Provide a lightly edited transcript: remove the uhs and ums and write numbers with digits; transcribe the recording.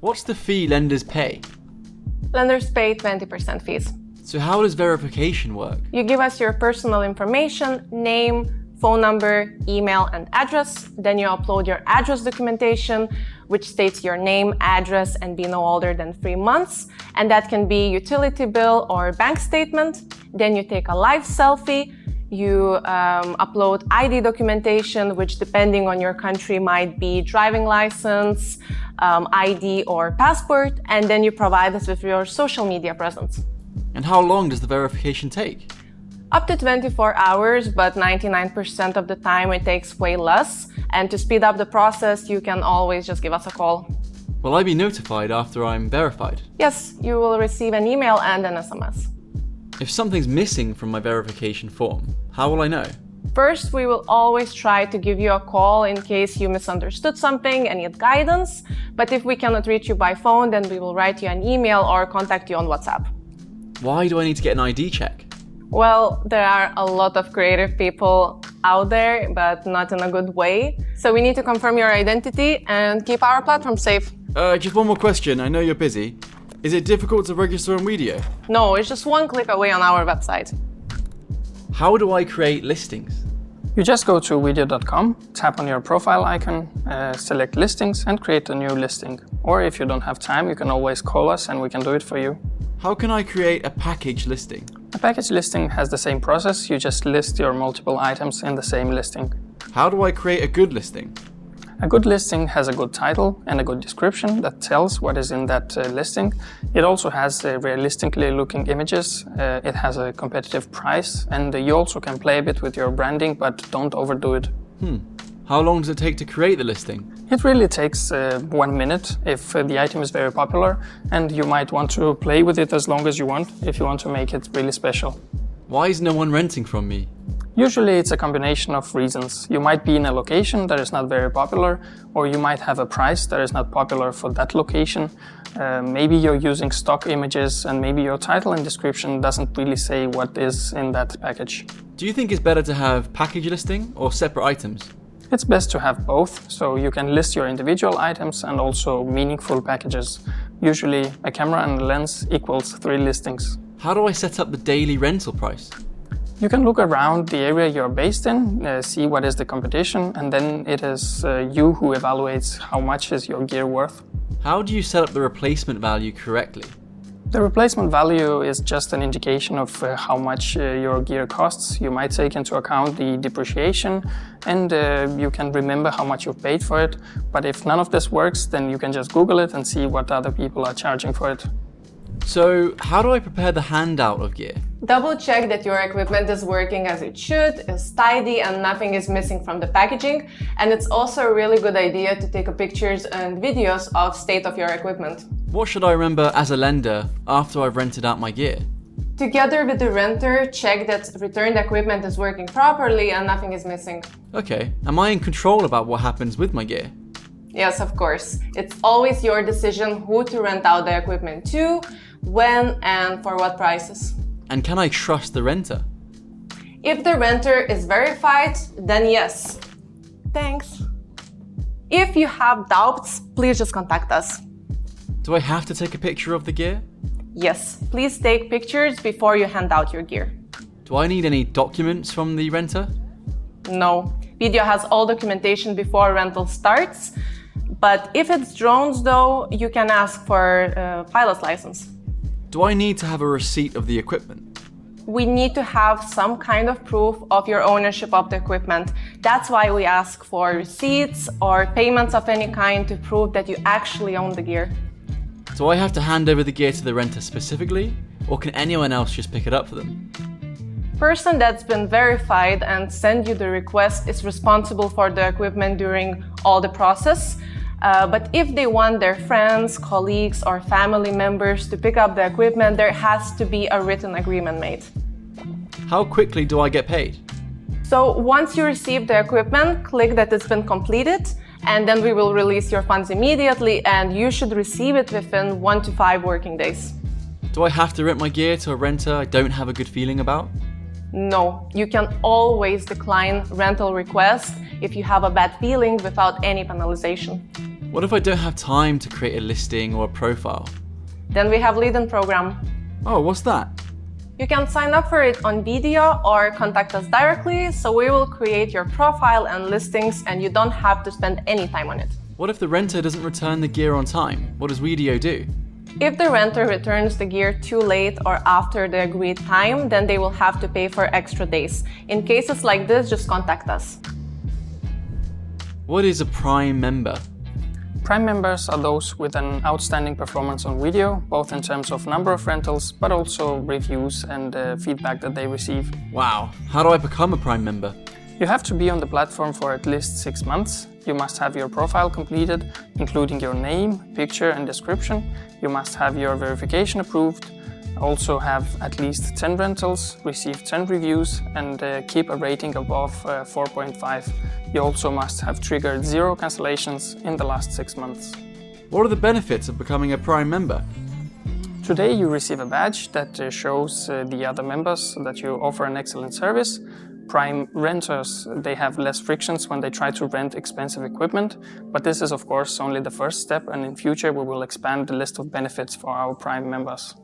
What's the fee lenders pay? Lenders pay 20% fees. So how does verification work? You give us your personal information, name, phone number, email, and address. Then you upload your address documentation, which states your name, address, and be no older than 3 months. And that can be utility bill or bank statement. Then you take a live selfie. You upload ID documentation, which depending on your country might be driving license, ID, or passport. And then you provide us with your social media presence. And how long does the verification take? Up to 24 hours, but 99% of the time it takes way less. And to speed up the process, you can always just give us a call. Will I be notified after I'm verified? Yes, you will receive an email and an SMS. If something's missing from my verification form, how will I know? First, we will always try to give you a call in case you misunderstood something and need guidance. But if we cannot reach you by phone, then we will write you an email or contact you on WhatsApp. Why do I need to get an ID check? Well, there are a lot of creative people out there, but not in a good way. So we need to confirm your identity and keep our platform safe. Just one more question. I know you're busy. Is it difficult to register on Wedio? No, it's just one click away on our website. How do I create listings? You just go to wedio.com, tap on your profile icon, select listings and create a new listing. Or if you don't have time, you can always call us and we can do it for you. How can I create a package listing? A package listing has the same process, you just list your multiple items in the same listing. How do I create a good listing? A good listing has a good title and a good description that tells what is in that listing. It also has realistically looking images, it has a competitive price, and you also can play a bit with your branding, but don't overdo it. How long does it take to create the listing? It really takes 1 minute if the item is very popular, and you might want to play with it as long as you want if you want to make it really special. Why is no one renting from me? Usually it's a combination of reasons. You might be in a location that is not very popular, or you might have a price that is not popular for that location. Maybe you're using stock images, and maybe your title and description doesn't really say what is in that package. Do you think it's better to have package listing or separate items? It's best to have both, so you can list your individual items and also meaningful packages. Usually a camera and a lens equals 3 listings. How do I set up the daily rental price? You can look around the area you're based in, see what is the competition, and then it is you who evaluates how much is your gear worth. How do you set up the replacement value correctly? The replacement value is just an indication of how much your gear costs. You might take into account the depreciation and you can remember how much you've paid for it. But if none of this works, then you can just Google it and see what other people are charging for it. So, how do I prepare the handout of gear? Double check that your equipment is working as it should, is tidy, and nothing is missing from the packaging. And it's also a really good idea to take pictures and videos of state of your equipment. What should I remember as a lender after I've rented out my gear? Together with the renter, check that returned equipment is working properly and nothing is missing. Okay, am I in control about what happens with my gear? Yes, of course. It's always your decision who to rent out the equipment to, when, and for what prices. And can I trust the renter? If the renter is verified, then yes. Thanks. If you have doubts, please just contact us. Do I have to take a picture of the gear? Yes, please take pictures before you hand out your gear. Do I need any documents from the renter? No. Wedio has all documentation before rental starts. But if it's drones though, you can ask for a pilot's license. Do I need to have a receipt of the equipment? We need to have some kind of proof of your ownership of the equipment. That's why we ask for receipts or payments of any kind to prove that you actually own the gear. Do I have to hand over the gear to the renter specifically, or can anyone else just pick it up for them? Person that's been verified and send you the request is responsible for the equipment during all the process. But if they want their friends, colleagues, or family members to pick up the equipment, there has to be a written agreement made. How quickly do I get paid? So once you receive the equipment, click that it's been completed, and then we will release your funds immediately, and you should receive it within 1 to 5 working days. Do I have to rent my gear to a renter I don't have a good feeling about? No, you can always decline rental requests if you have a bad feeling without any penalization. What if I don't have time to create a listing or a profile? Then we have lead-in program. Oh, what's that? You can sign up for it on Wedio or contact us directly, so we will create your profile and listings and you don't have to spend any time on it. What if the renter doesn't return the gear on time? What does Wedio do? If the renter returns the gear too late or after the agreed time, then they will have to pay for extra days. In cases like this, just contact us. What is a Prime member? Prime members are those with an outstanding performance on Wedio, both in terms of number of rentals, but also reviews and feedback that they receive. Wow, how do I become a Prime member? You have to be on the platform for at least 6 months. You must have your profile completed, including your name, picture and description. You must have your verification approved, also have at least 10 rentals, receive 10 reviews and keep a rating above 4.5. You also must have triggered 0 cancellations in the last 6 months. What are the benefits of becoming a Prime member? Today you receive a badge that shows the other members that you offer an excellent service. Prime renters, they have less frictions when they try to rent expensive equipment, but this is of course only the first step, and in future we will expand the list of benefits for our Prime members.